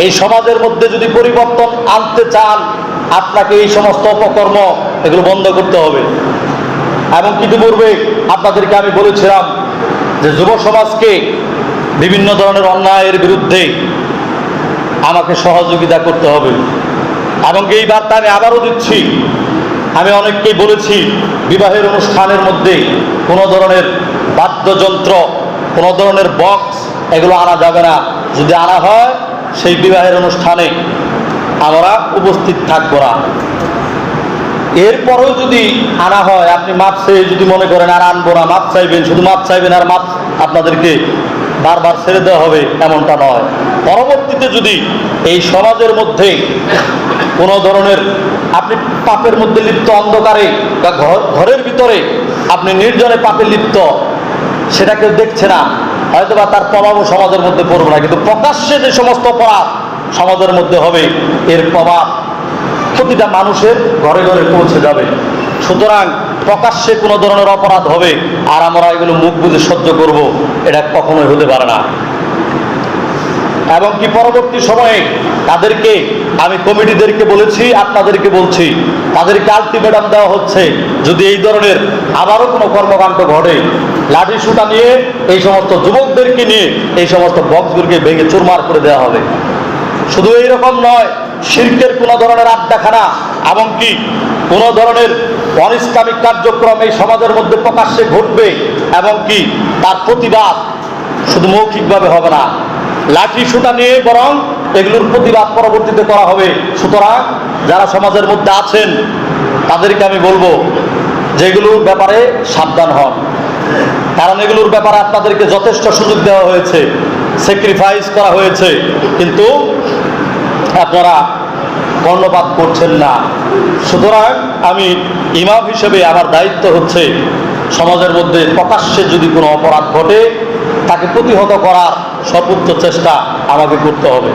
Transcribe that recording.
এই সমাজের মধ্যে যদি পরিবর্তন আনতে চান, আপনাকে এই সমস্ত অপকর্ম এগুলো বন্ধ করতে হবে। এবং ইতিপূর্বে আপনাদেরকে আমি বলেছিলাম যে যুব সমাজকে বিভিন্ন ধরনের অন্যায়ের বিরুদ্ধে আমাকে সহযোগিতা করতে হবে। এবং এই বার্তা আমি আবারও দিচ্ছি, আমি অনেককেই বলেছি বিবাহের অনুষ্ঠানের মধ্যে কোনো ধরনের বাদ্যযন্ত্র, কোনো ধরনের বক্স এগুলো আনা যাবে না। যদি আনা হয় সেই বিবাহের অনুষ্ঠানে আমরা উপস্থিত থাকবো না। এরপরেও যদি আনা হয়, আপনি মাপ চেয়ে যদি মনে করেন আর আনবো না, মাপ চাইবেন, শুধু মাপ চাইবেন আর মাপ আপনাদেরকে বারবার ছেড়ে দেওয়া হবে, এমনটা নয়। পরবর্তীতে যদি এই সমাজের মধ্যে কোনো ধরনের আপনি পাপের মধ্যে লিপ্ত, অন্ধকারে বা ঘরের ভিতরে আপনি নির্জনে পাপে লিপ্ত, সেটা কেউ দেখছে না, হয়তো বা তার প্রভাবও সমাজের মধ্যে পড়বে না, কিন্তু প্রকাশ্যে যে সমস্ত অপরাধ সমাজের মধ্যে হবে, এর প্রভাব প্রতিটা মানুষের ঘরে ঘরে পৌঁছে যাবে। সুতরাং প্রকাশ্যে কোনো ধরনের অপরাধ হবে আর আমরা এগুলো মুখ বুজে সহ্য করব, এটা কখনোই হতে পারে না। এবং কি পরবর্তী সময়ে তাদেরকে আমি কমিটিদেরকে বলেছি, আপনাদেরকে বলছি, তাদেরকে আলটিমেটাম দেওয়া হচ্ছে, যদি এই ধরনের আবারও কোনো কর্মকাণ্ড ঘটে, লাঠি সুতা নিয়ে এই সমস্ত যুবকদেরকে নিয়ে এই সমস্ত বক্সগুলোকে ভেঙে চুরমার করে দেওয়া হবে। শুধু এইরকম নয়, শিরকের কোনো ধরনের আড্ডাখানা এবং কি কোনো ধরনের অনিসলামিক কার্যক্রম এই সমাজের মধ্যে প্রকাশ্যে ঘটবে, এবং কি তার প্রতিবাদ শুধু মৌখিকভাবে হবে না, লাঠি সুতা নিয়ে বরং এগুলোর প্রতিবাদ পরবর্তীতে করা হবে। সুতরাং যারা সমাজের মধ্যে আছেন তাদেরকে আমি বলবো যে এগুলোর ব্যাপারে সাবধান হন, কারণ এগুলোর ব্যাপারে আপনাদেরকে যথেষ্ট সুযোগ দেওয়া হয়েছে, স্যাক্রিফাইস করা হয়েছে, কিন্তু আপনারা কর্ণপাত করছেন না। সুতরাং আমি ইমাম হিসেবে আমার দায়িত্ব হচ্ছে সমাজের মধ্যে প্রকাশ্যে যদি কোনো অপরাধ ঘটে তাকে প্রতিহত করার সর্বোচ্চ চেষ্টা আমাকে করতে হবে।